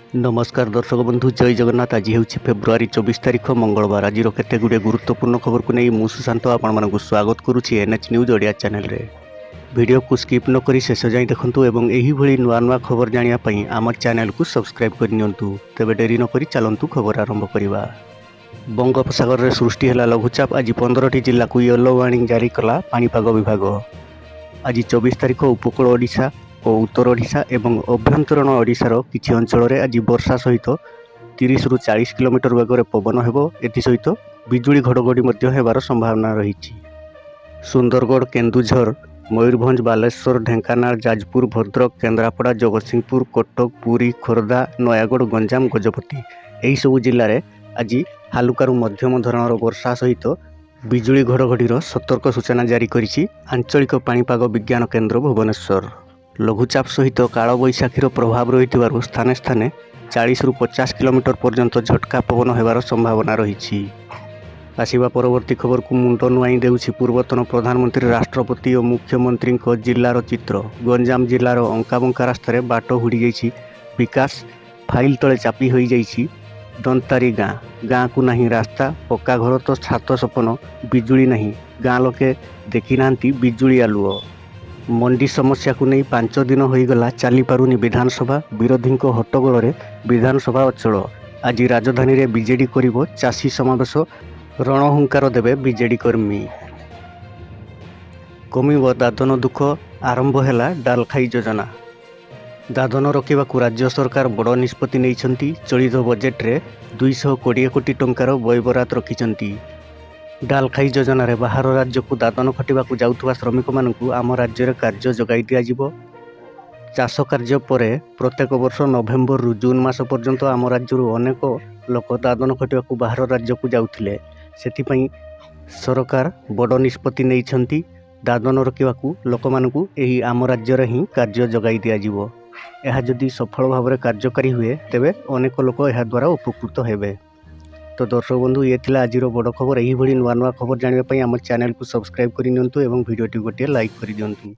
नमस्कार दर्शक बंधु जय जगन्नाथ। आज हूँ फेब्रुआरी 24 तारिख मंगलवार। आज केते गुड़े गुरुत्वपूर्ण खबर को नहीं मु सुशांत आपको स्वागत करुच्ची एनएच न्यूज ओडिया चैनल रे। वीडियो को स्किप न करी शेष जाए देखंतु एवं एही भली नुआ नुआ खबर जानिया पई आमर चैनल को सब्सक्राइब करनियंतु। तेबे डेरी न करी चलंतु खबर आरंभ करिवा। बंगोपसागर रे सृष्टि हला लघुचाप। आज 15टी जिल्ला को येलो वार्निंग जारी कला पाणीपाग विभाग। आज 24 तारिख उपकूल ओडिशा और उत्तर ओडिशा एवं अभ्यंतरण ओडिशार किछि अंचल रे आज वर्षा सहित 30 रु 40 किलोमीटर वेगर पवन हेबो। एथि सहित बिजुली घड़घड़ी मध्य हेबार संभावना रहिछि। सुंदरगढ़, केन्दुझर, मयूरभंज, बालेश्वर, ढेंकानाल, जाजपुर, भद्रक, केन्द्रापड़ा, जगतसिंहपुर, कटक, पुरी, खोर्धा, नयागढ़, गंजाम, गजपति एही सबु जिल्ला रे आज हालुकारु मध्यम धरणर वर्षा सहित बिजुली घड़घड़ीर सतर्क सूचना जारी करिछि आंचलिक पाणीपाग विज्ञान केन्द्र भुवनेश्वर। लघुचाप सहित कालबैशाखीर प्रभाव रही स्थाने स्थाने 40 रु 50 किलोमीटर पर्यंत झटका पवन होबार संभावना रही। आसिबा परवर्ती खबर को मुंड नुआई देउछि पूर्वतन प्रधानमंत्री, राष्ट्रपति और मुख्यमंत्री जिलार चित्र। गंजाम जिलार अंकाबंका रास्तार बाट हुड़ी जाइछि। विकास फाइल तले चापी हो जाइछि। दंतारी गाँ को नहीं रास्ता, पक्का घर तो छात सपन, बिजुली नहीं। गाँ लोके देखी नांती बिजुली आलुओ। मंडी समस्या को नहीं 5 दिन होईगला चली पारुनी विधानसभा। विरोधी हट्टगोल रे विधानसभा अचल। आज राजधानी रे बीजेडी करिवो चाषी समावेश। रणहुंकार देवे बीजेडी कर्मी। कमिबो दादन दुख। आरंभ हैला डालखाई योजना। दादन रोकवाकू राज्य सरकार बड़ निष्पत्ति नैछंती। चलित बजेट रे 220 कोटी टंकार व्ययबराद रखिछंती। डालखाई योजना रे बाहर राज्य को दादन खटिबाकू जाउथुवा श्रमिक मानकू आम राज्य रे कार्य जगाई दिया जिवो। चाष कार्य परे प्रत्येक वर्ष नवेम्बर रु जून मास पर्यंत आम राज्य अनेक लोक दादन खटिबाकू बाहर राज्य को जाउथिले। सेथिपई सरकार बड़ निष्पत्ति नैछंती। दादन रोकवाकू लोक मानकू एही आम राज्य रे ही कार्य जगाई दिया जिवो। एहा जदि सफल भाव में कार्यकारी हुए तेबे अनेक लोक एहा द्वारा उपकृत हेबे। तो दर्शक बंधु ये थिला आजिर बड़ खबर। यही भली नुआ नुआ खबर जानिबा पई हमर चैनल को सब्सक्राइब करि नियंतु एवं वीडियो टी गोटे लाइक करि दियंतु।